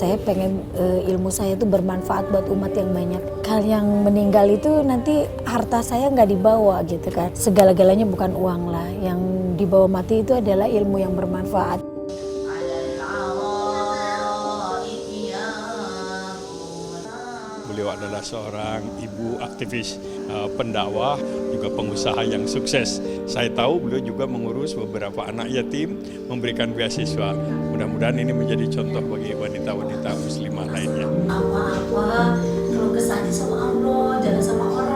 saya pengen ilmu saya itu bermanfaat buat umat yang banyak. Kalau yang meninggal itu nanti harta saya nggak dibawa gitu kan. Segala-galanya bukan uang lah. Yang dibawa mati itu adalah ilmu yang bermanfaat. Beliau adalah seorang ibu aktivis pendakwah, juga pengusaha yang sukses. Saya tahu beliau juga mengurus beberapa anak yatim, memberikan beasiswa. Mudah-mudahan ini menjadi contoh bagi wanita-wanita muslimah lainnya. Apa-apa, kalau kesahnya sama Allah, jangan sama orang.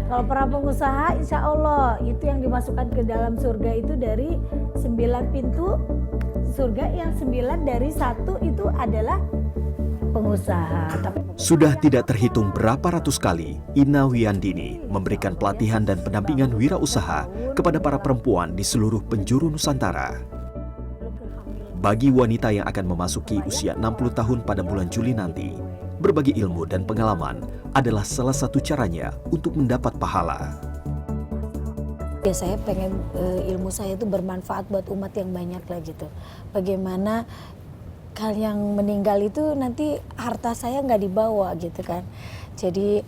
Kalau para pengusaha, insya Allah itu yang dimasukkan ke dalam surga itu dari 9 pintu surga, yang 9 dari 1 itu adalah pengusaha. Sudah tidak terhitung berapa ratus kali Ina Wiyandini memberikan pelatihan dan pendampingan wirausaha kepada para perempuan di seluruh penjuru Nusantara. Bagi wanita yang akan memasuki usia 60 tahun pada bulan Juli nanti, berbagi ilmu dan pengalaman adalah salah satu caranya untuk mendapat pahala. Ya, saya pengen ilmu saya itu bermanfaat buat umat yang banyak lah gitu. Bagaimana kalau yang meninggal itu nanti harta saya nggak dibawa gitu kan. Jadi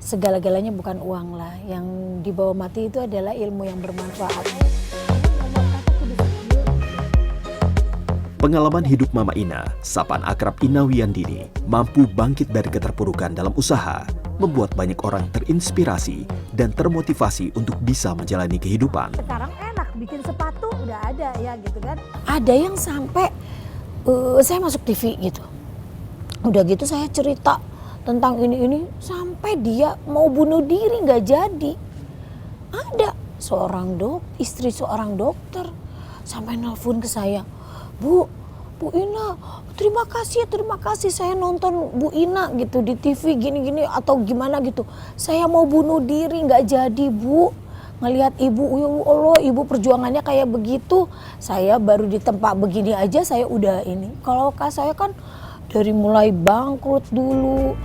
segala-galanya bukan uang lah. Yang dibawa mati itu adalah ilmu yang bermanfaat. Pengalaman hidup Mama Ina, sapaan akrab Ina Wiyandini, mampu bangkit dari keterpurukan dalam usaha, membuat banyak orang terinspirasi dan termotivasi untuk bisa menjalani kehidupan. Sekarang enak, bikin sepatu udah ada ya gitu kan. Ada yang sampai saya masuk TV gitu. Udah gitu saya cerita tentang ini sampai dia mau bunuh diri nggak jadi. Ada istri seorang dokter sampai nelpon ke saya. Bu Ina, terima kasih saya nonton Bu Ina gitu di TV gini-gini atau gimana gitu. Saya mau bunuh diri nggak jadi Bu. Ngelihat ibu, ya Allah, ibu perjuangannya kayak begitu. Saya baru di tempat begini aja saya udah ini. Kalau saya kan dari mulai bangkrut dulu.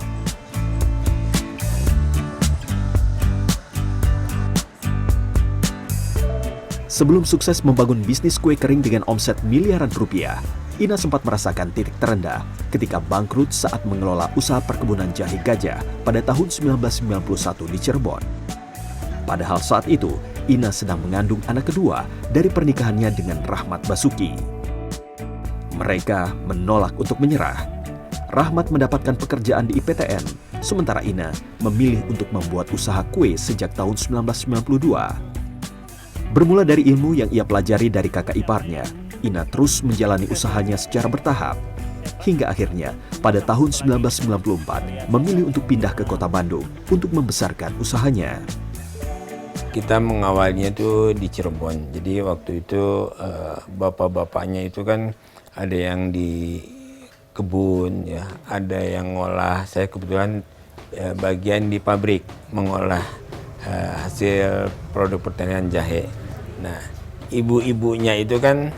Sebelum sukses membangun bisnis kue kering dengan omset miliaran rupiah, Ina sempat merasakan titik terendah ketika bangkrut saat mengelola usaha perkebunan jahe gajah pada tahun 1991 di Cirebon. Padahal saat itu, Ina sedang mengandung anak kedua dari pernikahannya dengan Rahmat Basuki. Mereka menolak untuk menyerah. Rahmat mendapatkan pekerjaan di IPTN, sementara Ina memilih untuk membuat usaha kue sejak tahun 1992. Bermula dari ilmu yang ia pelajari dari kakak iparnya, Ina terus menjalani usahanya secara bertahap. Hingga akhirnya pada tahun 1994 memilih untuk pindah ke kota Bandung untuk membesarkan usahanya. Kita mengawalnya itu di Cirebon. Jadi waktu itu bapak-bapaknya itu kan ada yang di kebun, ya, ada yang ngolah. Saya kebetulan bagian di pabrik mengolah hasil produk pertanian jahe. Nah, ibu-ibunya itu kan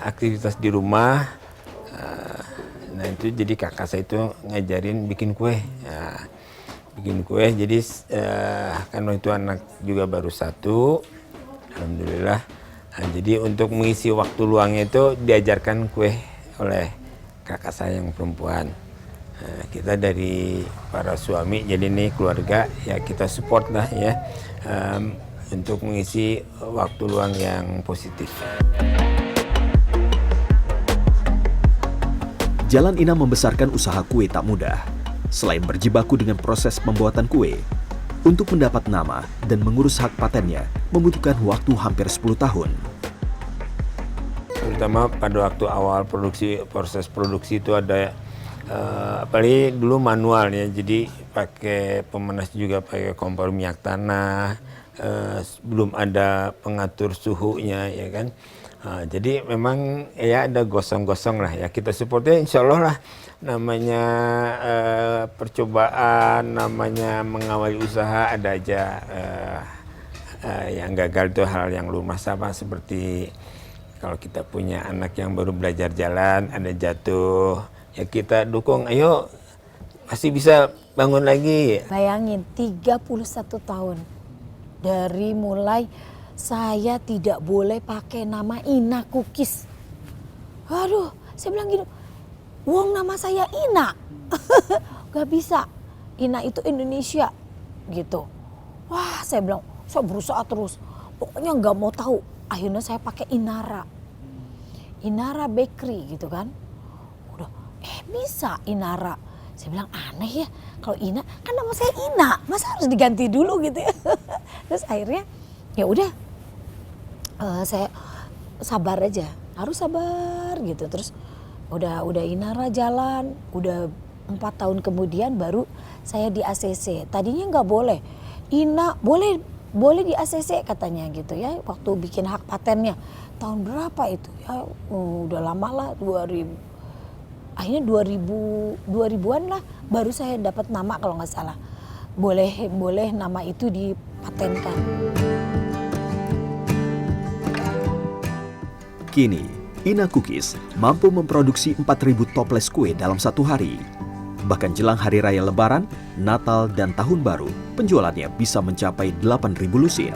aktivitas di rumah. Nah itu jadi kakak saya itu ngajarin bikin kue. Nah, bikin kue. Jadi kan waktu itu anak juga baru 1, alhamdulillah. Nah, jadi untuk mengisi waktu luangnya itu diajarkan kue oleh kakak saya yang perempuan. Nah, kita dari para suami, jadi ini keluarga ya kita support lah ya untuk mengisi waktu luang yang positif. Jalan Ina membesarkan usaha kue tak mudah. Selain berjibaku dengan proses pembuatan kue, untuk mendapat nama dan mengurus hak patennya membutuhkan waktu hampir 10 tahun. Terutama pada waktu awal proses produksi itu ada apalagi dulu manual ya, jadi pakai pemanas juga pakai kompor minyak tanah, belum ada pengatur suhunya ya kan. Jadi memang ya ada gosong-gosong lah ya, kita supportnya insya Allah lah. Namanya percobaan, namanya mengawali usaha ada aja yang gagal itu hal yang lumrah, sama seperti kalau kita punya anak yang baru belajar jalan, ada jatuh, ya kita dukung, ayo masih bisa bangun lagi. Bayangin 31 tahun dari mulai saya tidak boleh pakai nama Ina Kukis. Aduh, saya bilang gini, wong nama saya Ina. Gak bisa, Ina itu Indonesia gitu. Wah, saya bilang, saya berusaha terus. Pokoknya gak mau tahu. Akhirnya saya pakai Inara. Inara Bakery gitu kan. Udah, bisa Inara. Saya bilang aneh ya, kalau Ina, kan nama saya Ina, masa harus diganti dulu gitu ya. Terus akhirnya ya udah, saya sabar aja, harus sabar gitu. Terus udah Inara jalan, udah 4 tahun kemudian baru saya di ACC. Tadinya nggak boleh, Ina boleh di ACC katanya gitu ya, waktu bikin hak patennya. Tahun berapa itu ya, udah lama lah, 2000. Akhirnya 2000-an lah baru saya dapat nama kalau nggak salah. Boleh nama itu dipatenkan. Kini, Ina Cookies mampu memproduksi 4.000 toples kue dalam satu hari. Bahkan jelang Hari Raya Lebaran, Natal, dan Tahun Baru, penjualannya bisa mencapai 8.000 lusin.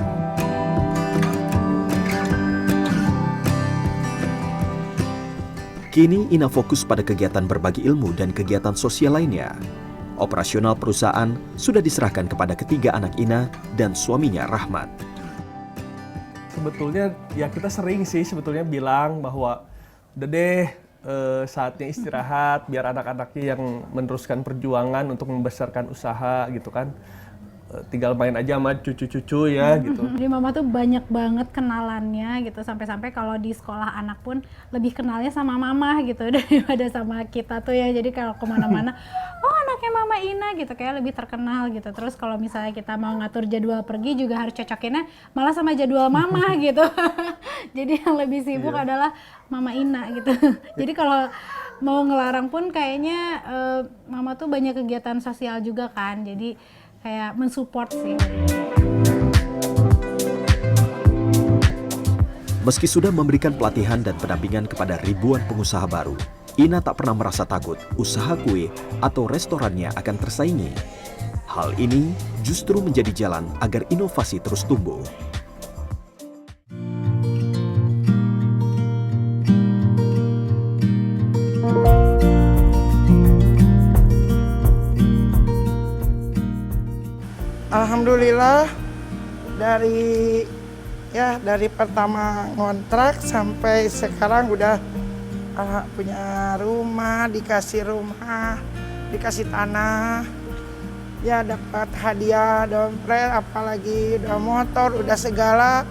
Kini Ina fokus pada kegiatan berbagi ilmu dan kegiatan sosial lainnya. Operasional perusahaan sudah diserahkan kepada ketiga anak Ina dan suaminya Rahmat. Sebetulnya ya kita sering sih sebetulnya bilang bahwa udah deh saatnya istirahat biar anak-anaknya yang meneruskan perjuangan untuk membesarkan usaha gitu kan. Tinggal main aja sama cucu-cucu ya gitu. Jadi mama tuh banyak banget kenalannya gitu, sampai-sampai kalau di sekolah anak pun lebih kenalnya sama mama gitu daripada sama kita tuh ya. Jadi kalau kemana-mana, oh anaknya mama Ina gitu, kayak lebih terkenal gitu. Terus kalau misalnya kita mau ngatur jadwal pergi juga harus cocokinnya malah sama jadwal mama gitu. Jadi yang lebih sibuk adalah mama Ina gitu. Jadi kalau mau ngelarang pun kayaknya mama tuh banyak kegiatan sosial juga kan. Jadi kayak mensupport sih. Meski sudah memberikan pelatihan dan pendampingan kepada ribuan pengusaha baru, Ina tak pernah merasa takut usaha kue atau restorannya akan tersaingi. Hal ini justru menjadi jalan agar inovasi terus tumbuh. Alhamdulillah dari pertama ngontrak sampai sekarang udah punya rumah, dikasih tanah, ya dapat hadiah dompet, apalagi udah motor, udah segala.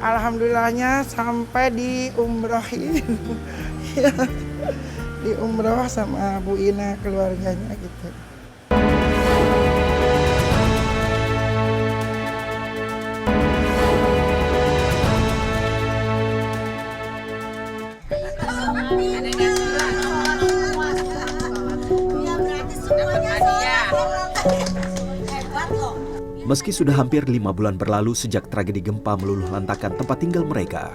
Alhamdulillahnya sampai diumrohin, ya, diumroh sama Bu Ina keluarganya gitu. Meski sudah hampir 5 bulan berlalu sejak tragedi gempa meluluh lantakan tempat tinggal mereka,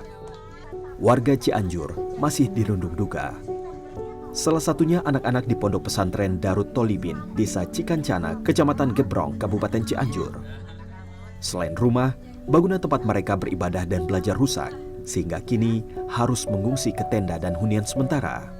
warga Cianjur masih dirundung duka. Salah satunya anak-anak di pondok pesantren Darut Tolibin, Desa Cikancana, Kecamatan Gebrong, Kabupaten Cianjur. Selain rumah, bangunan tempat mereka beribadah dan belajar rusak, sehingga kini harus mengungsi ke tenda dan hunian sementara.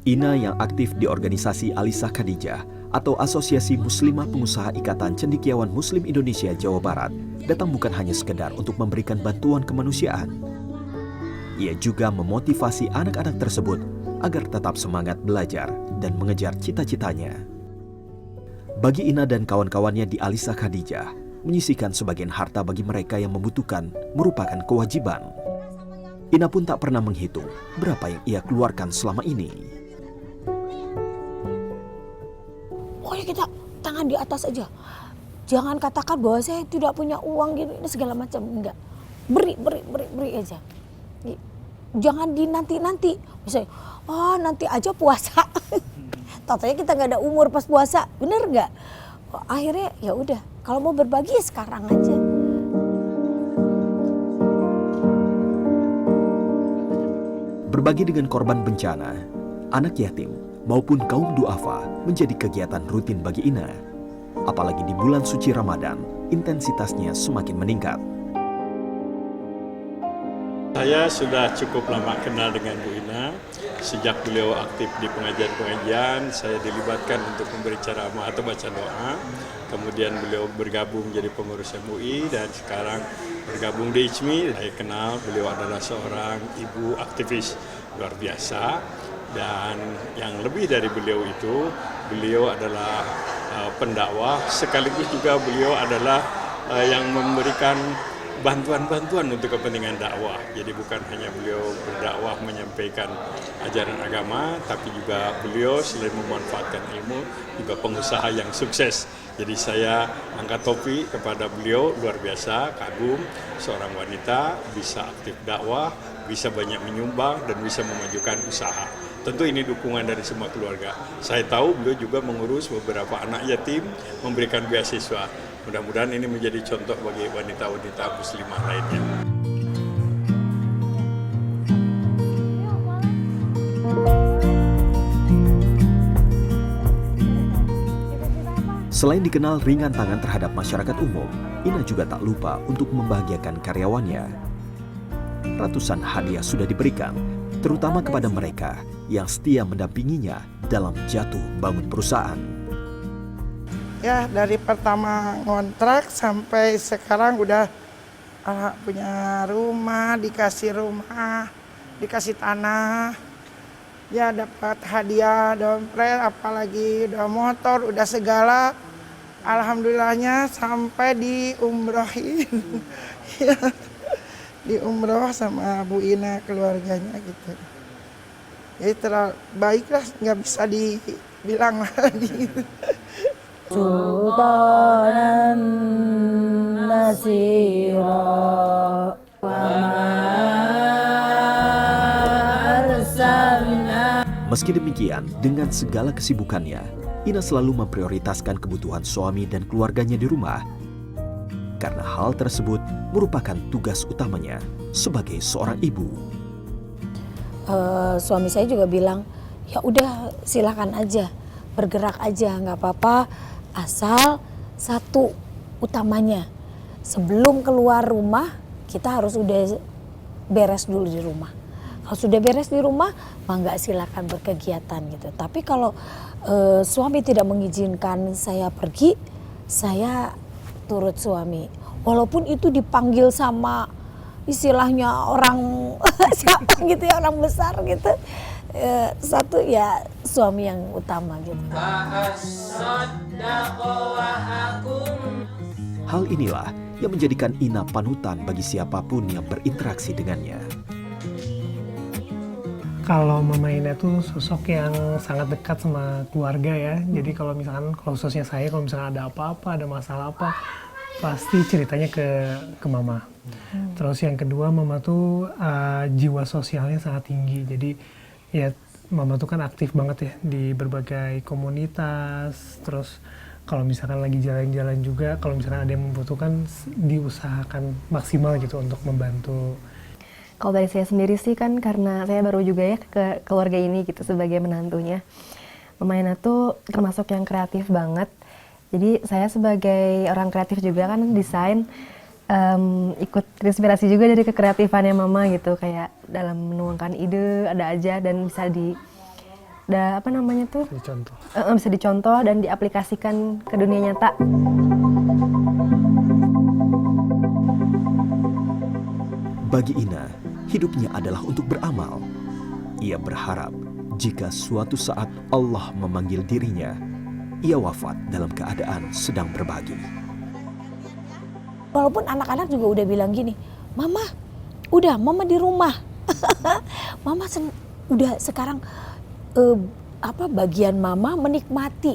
Ina yang aktif di organisasi Alisa Khadijah atau Asosiasi Muslimah Pengusaha Ikatan Cendekiawan Muslim Indonesia Jawa Barat datang bukan hanya sekedar untuk memberikan bantuan kemanusiaan. Ia juga memotivasi anak-anak tersebut agar tetap semangat belajar dan mengejar cita-citanya. Bagi Ina dan kawan-kawannya di Alisa Khadijah, menyisihkan sebagian harta bagi mereka yang membutuhkan merupakan kewajiban. Ina pun tak pernah menghitung berapa yang ia keluarkan selama ini. Pokoknya kita tangan di atas aja. jangan katakan bahwa saya tidak punya uang gini ini segala macam, enggak. Beri aja. Jangan dinanti-nanti. Misalnya, oh nanti aja puasa. Totalnya kita nggak ada umur pas puasa, bener nggak? Akhirnya ya udah, kalau mau berbagi ya sekarang aja. Berbagi dengan korban bencana, anak yatim maupun kaum duafa menjadi kegiatan rutin bagi Ina. Apalagi di bulan suci Ramadan, intensitasnya semakin meningkat. Saya sudah cukup lama kenal dengan Bu Ina. Sejak beliau aktif di pengajian-pengajian, saya dilibatkan untuk memberi ceramah atau baca doa. Kemudian beliau bergabung jadi pengurus MUI dan sekarang bergabung di ICMI. Saya kenal beliau adalah seorang ibu aktivis luar biasa. Dan yang lebih dari beliau itu, beliau adalah pendakwah, sekaligus juga beliau adalah yang memberikan bantuan-bantuan untuk kepentingan dakwah. Jadi bukan hanya beliau berdakwah menyampaikan ajaran agama, tapi juga beliau selain memanfaatkan ilmu, juga pengusaha yang sukses. Jadi saya angkat topi kepada beliau, luar biasa, kagum, seorang wanita bisa aktif dakwah, bisa banyak menyumbang, dan bisa memajukan usaha. Tentu ini dukungan dari semua keluarga. Saya tahu beliau juga mengurus beberapa anak yatim, memberikan beasiswa. Mudah-mudahan ini menjadi contoh bagi wanita-wanita muslimah lainnya. Selain dikenal ringan tangan terhadap masyarakat umum, Ina juga tak lupa untuk membahagiakan karyawannya. Ratusan hadiah sudah diberikan, terutama kepada mereka yang setia mendampinginya dalam jatuh bangun perusahaan. Ya dari pertama ngontrak sampai sekarang udah punya rumah, dikasih tanah, ya dapat hadiah, dompet, apalagi udah motor, udah segala. Alhamdulillahnya sampai diumrohin, ya, diumroh sama Bu Ina keluarganya gitu. Jadi terbaik lah, nggak bisa dibilang lagi. Sultanan Nasira Meski demikian, dengan segala kesibukannya, Ina selalu memprioritaskan kebutuhan suami dan keluarganya di rumah. Karena hal tersebut merupakan tugas utamanya sebagai seorang ibu. Suami saya juga bilang, ya udah silakan aja, bergerak aja, nggak apa-apa. Asal satu utamanya, sebelum keluar rumah kita harus udah beres dulu di rumah. Kalau sudah beres di rumah, mangga silakan berkegiatan gitu. Tapi kalau suami tidak mengizinkan saya pergi, saya turut suami. Walaupun itu dipanggil sama istilahnya orang siapa gitu ya, orang besar gitu. Satu ya suami yang utama gitu. Hal inilah yang menjadikan Ina panutan bagi siapapun yang berinteraksi dengannya. Kalau Mama Ina tuh sosok yang sangat dekat sama keluarga ya. Jadi kalau misalkan khususnya saya, kalau misalkan ada apa-apa, ada masalah apa, pasti ceritanya ke Mama. Terus yang kedua, Mama tuh jiwa sosialnya sangat tinggi. Jadi ya Mama tuh kan aktif banget ya di berbagai komunitas. Terus kalau misalkan lagi jalan-jalan juga, kalau misalkan ada yang membutuhkan, diusahakan maksimal gitu untuk membantu. Kalau dari saya sendiri sih kan karena saya baru juga ya ke keluarga ini gitu sebagai menantunya. Mama Ina tuh termasuk yang kreatif banget. Jadi saya sebagai orang kreatif juga kan desain, ikut inspirasi juga dari kekreatifannya Mama gitu. Kayak dalam menuangkan ide ada aja dan bisa bisa dicontoh dan diaplikasikan ke dunia nyata. Bagi Ina, hidupnya adalah untuk beramal. Ia berharap jika suatu saat Allah memanggil dirinya, ia wafat dalam keadaan sedang berbagi. Walaupun anak-anak juga udah bilang gini, Mama di rumah. Mama udah sekarang bagian Mama menikmati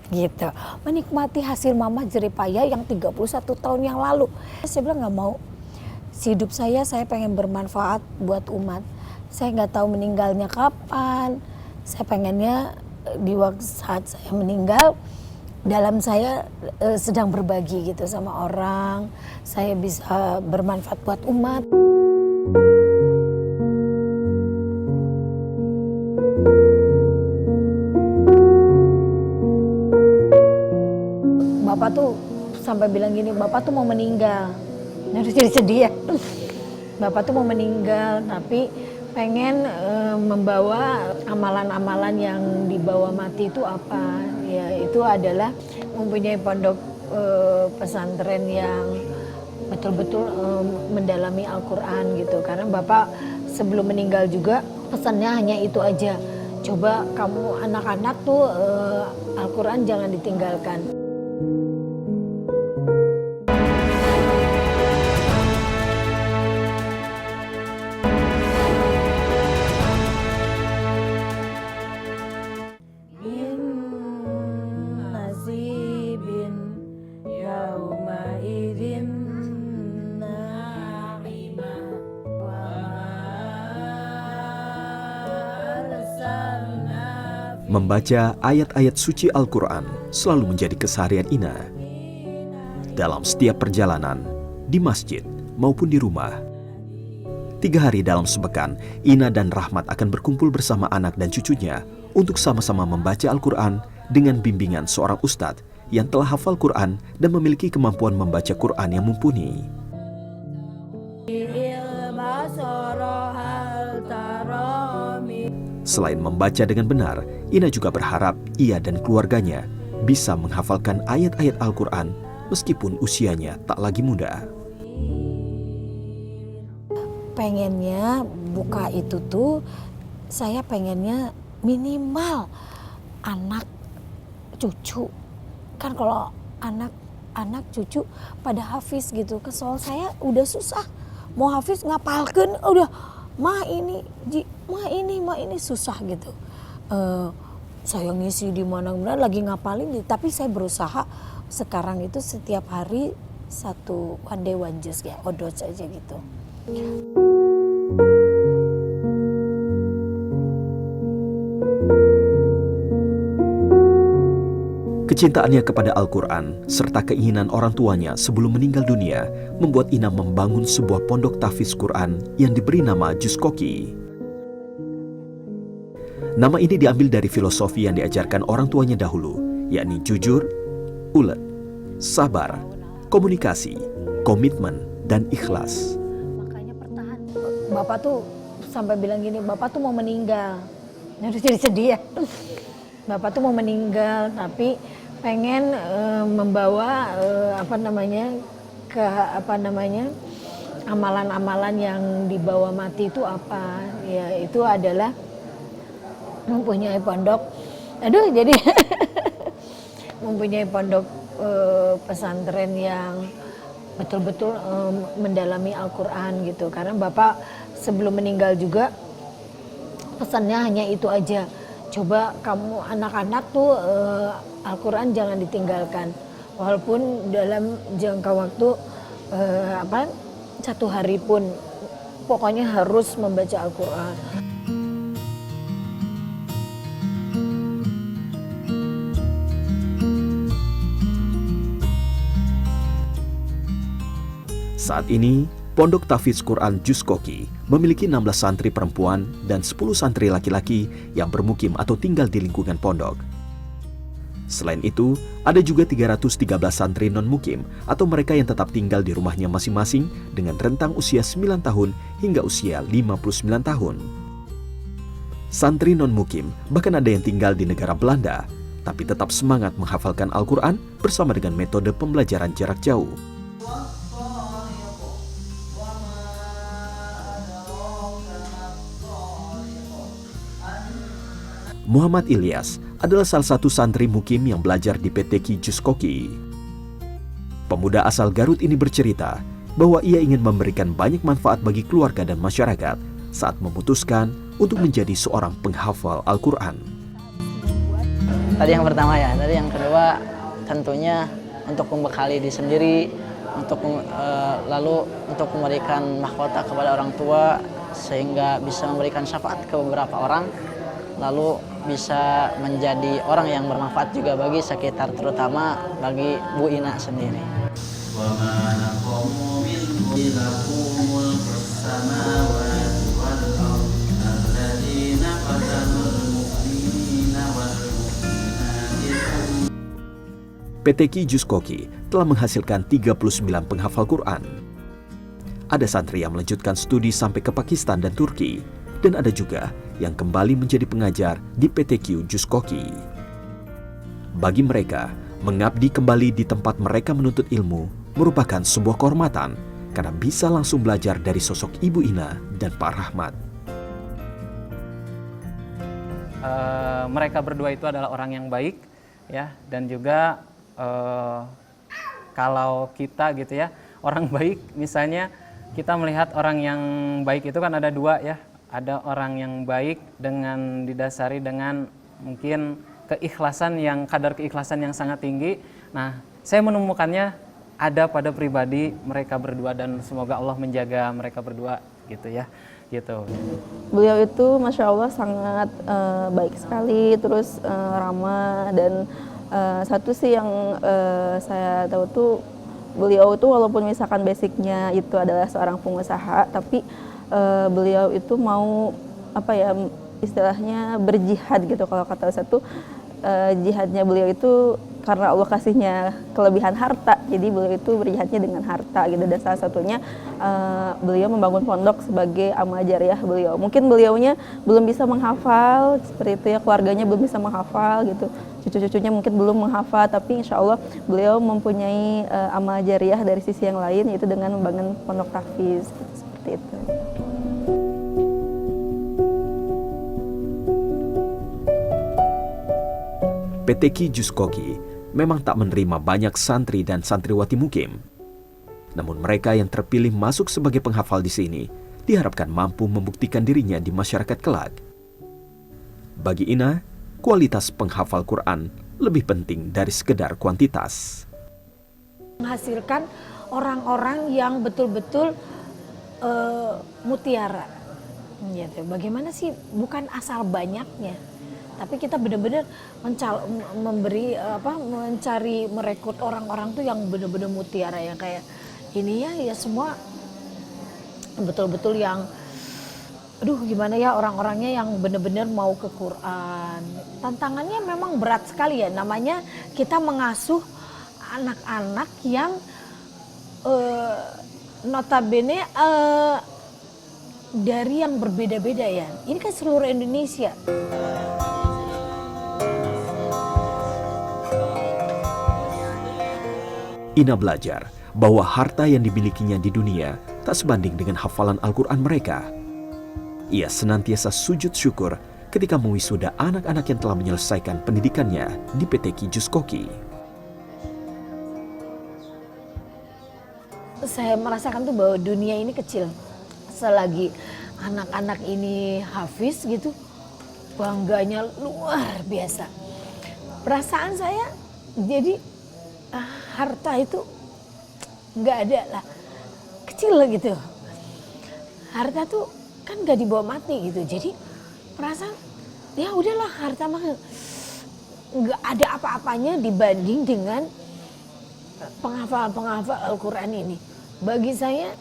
gitu, menikmati hasil mama jeripaya yang 31 tahun yang lalu. Saya bilang nggak mau, hidup saya pengen bermanfaat buat umat. Saya nggak tahu meninggalnya kapan. Saya pengennya di waktu saat saya meninggal, dalam saya sedang berbagi gitu sama orang, saya bisa bermanfaat buat umat. Bapak tuh sampai bilang gini, Bapak tuh mau meninggal. Harus jadi sedih ya. Bapak tuh mau meninggal, tapi pengen membawa amalan-amalan yang dibawa mati itu apa? Ya itu adalah mempunyai pondok pesantren yang betul-betul mendalami Al-Quran gitu. Karena Bapak sebelum meninggal juga pesannya hanya itu aja. Coba kamu anak-anak tuh Al-Quran jangan ditinggalkan. Membaca ayat-ayat suci Al-Quran selalu menjadi keseharian Ina. Dalam setiap perjalanan, di masjid maupun di rumah. 3 hari dalam sepekan, Ina dan Rahmat akan berkumpul bersama anak dan cucunya untuk sama-sama membaca Al-Quran dengan bimbingan seorang ustadz yang telah hafal Quran dan memiliki kemampuan membaca Quran yang mumpuni. Selain membaca dengan benar, Ina juga berharap ia dan keluarganya bisa menghafalkan ayat-ayat Al-Quran meskipun usianya tak lagi muda. Pengennya buka itu tuh, saya pengennya minimal anak cucu. Kan kalau anak cucu pada hafiz gitu, kesel saya udah susah. Mau hafiz ngapalkeun udah mah ini susah gitu. Saya ngisi di mana-mana lagi ngapalin, tapi saya berusaha sekarang itu setiap hari satu one day one juice kayak odot aja gitu. Kecintaannya kepada Al-Quran serta keinginan orang tuanya sebelum meninggal dunia membuat Ina membangun sebuah pondok tahfiz Quran yang diberi nama Juz Koki. Nama ini diambil dari filosofi yang diajarkan orang tuanya dahulu, yakni jujur, ulet, sabar, komunikasi, komitmen, dan ikhlas. Makanya pertahan. Bapak tuh sampai bilang gini, Bapak tuh mau meninggal. Harus jadi sedih ya. Bapak tuh mau meninggal, tapi pengen membawa amalan-amalan yang dibawa mati itu apa? Ya itu adalah mempunyai pondok. Mempunyai pondok pesantren yang betul-betul mendalami Al-Quran gitu. Karena Bapak sebelum meninggal juga pesannya hanya itu aja. Coba kamu anak-anak tuh Al-Quran jangan ditinggalkan. Walaupun dalam jangka waktu 1 hari pun pokoknya harus membaca Al-Quran. Saat ini, Pondok Tahfiz Quran Juz Koki memiliki 16 santri perempuan dan 10 santri laki-laki yang bermukim atau tinggal di lingkungan pondok. Selain itu, ada juga 313 santri non-mukim atau mereka yang tetap tinggal di rumahnya masing-masing dengan rentang usia 9 tahun hingga usia 59 tahun. Santri non-mukim bahkan ada yang tinggal di negara Belanda, tapi tetap semangat menghafalkan Al-Quran bersama dengan metode pembelajaran jarak jauh. Muhammad Ilyas adalah salah satu santri mukim yang belajar di PTQ Juz Koki. Pemuda asal Garut ini bercerita bahwa ia ingin memberikan banyak manfaat bagi keluarga dan masyarakat saat memutuskan untuk menjadi seorang penghafal Al-Quran. Tadi yang pertama ya, tadi yang kedua tentunya untuk membekali diri sendiri, untuk lalu untuk memberikan mahkota kepada orang tua sehingga bisa memberikan syafaat ke beberapa orang, lalu bisa menjadi orang yang bermanfaat juga bagi sekitar, terutama bagi Bu Ina sendiri. PT Ki Jus Koki telah menghasilkan 39 penghafal Quran. Ada santri yang melanjutkan studi sampai ke Pakistan dan Turki, dan ada juga yang kembali menjadi pengajar di PT Ki Jus Koki. Bagi mereka, mengabdi kembali di tempat mereka menuntut ilmu merupakan sebuah kehormatan karena bisa langsung belajar dari sosok Ibu Ina dan Pak Rahmat. Mereka berdua itu adalah orang yang baik, ya, dan juga kalau kita gitu ya, orang baik, misalnya kita melihat orang yang baik itu kan ada dua ya, ada orang yang baik dengan didasari dengan mungkin keikhlasan yang kadar keikhlasan yang sangat tinggi. Nah, saya menemukannya ada pada pribadi mereka berdua dan semoga Allah menjaga mereka berdua gitu ya, gitu. Beliau itu Masya Allah sangat baik sekali, terus ramah, dan satu sih yang saya tahu tuh beliau itu walaupun misalkan basicnya itu adalah seorang pengusaha, tapi beliau itu mau apa ya istilahnya berjihad gitu. Kalau kata satu jihadnya beliau itu karena Allah kasihnya kelebihan harta, jadi beliau itu berjihadnya dengan harta gitu. Dan salah satunya beliau membangun pondok sebagai amal jariah beliau. Mungkin beliaunya belum bisa menghafal seperti itu ya, keluarganya belum bisa menghafal gitu, cucu-cucunya mungkin belum menghafal, tapi insya Allah beliau mempunyai amal jariah dari sisi yang lain, yaitu dengan membangun pondok tahfiz gitu, seperti itu. PT Ki Jus Koki memang tak menerima banyak santri dan santriwati mukim. Namun mereka yang terpilih masuk sebagai penghafal di sini diharapkan mampu membuktikan dirinya di masyarakat kelak. Bagi Ina, kualitas penghafal Quran lebih penting dari sekedar kuantitas. Menghasilkan orang-orang yang betul-betul mutiara. Gitu. Bagaimana sih? Bukan asal banyaknya, tapi kita benar-benar mencari merekrut orang-orang tuh yang benar-benar mutiara, yang kayak ini ya semua betul-betul yang aduh gimana ya, orang-orangnya yang benar-benar mau ke Quran. Tantangannya memang berat sekali ya, namanya kita mengasuh anak-anak yang notabene dari yang berbeda-beda ya. Ini kan seluruh Indonesia. Ina belajar bahwa harta yang dimilikinya di dunia tak sebanding dengan hafalan Al-Quran mereka. Ia senantiasa sujud syukur ketika mewisuda anak-anak yang telah menyelesaikan pendidikannya di PT Ki Jus Koki. Saya merasakan tuh bahwa dunia ini kecil. Selagi anak-anak ini hafiz gitu, bangganya luar biasa. Perasaan saya jadi harta itu nggak ada lah, kecil lah gitu. Harta tuh kan nggak dibawa mati gitu, jadi perasaan ya udahlah, harta mah nggak ada apa-apanya dibanding dengan penghafal Al-Quran ini. Bagi saya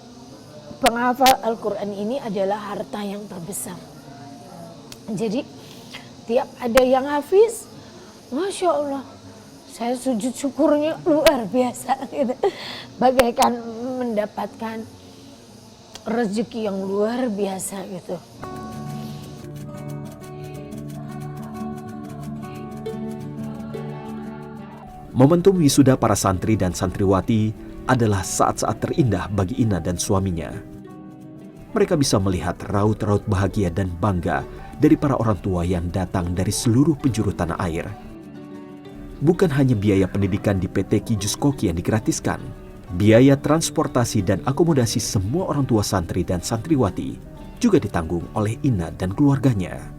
penghafal Al-Quran ini adalah harta yang terbesar. Jadi tiap ada yang hafiz, Masya Allah, saya sujud syukurnya luar biasa gitu. Bagaikan mendapatkan rezeki yang luar biasa gitu. Momentum wisuda para santri dan santriwati adalah saat-saat terindah bagi Ina dan suaminya. Mereka bisa melihat raut-raut bahagia dan bangga dari para orang tua yang datang dari seluruh penjuru tanah air. Bukan hanya biaya pendidikan di PT Ki Jus Koki yang digratiskan, biaya transportasi dan akomodasi semua orang tua santri dan santriwati juga ditanggung oleh Ina dan keluarganya.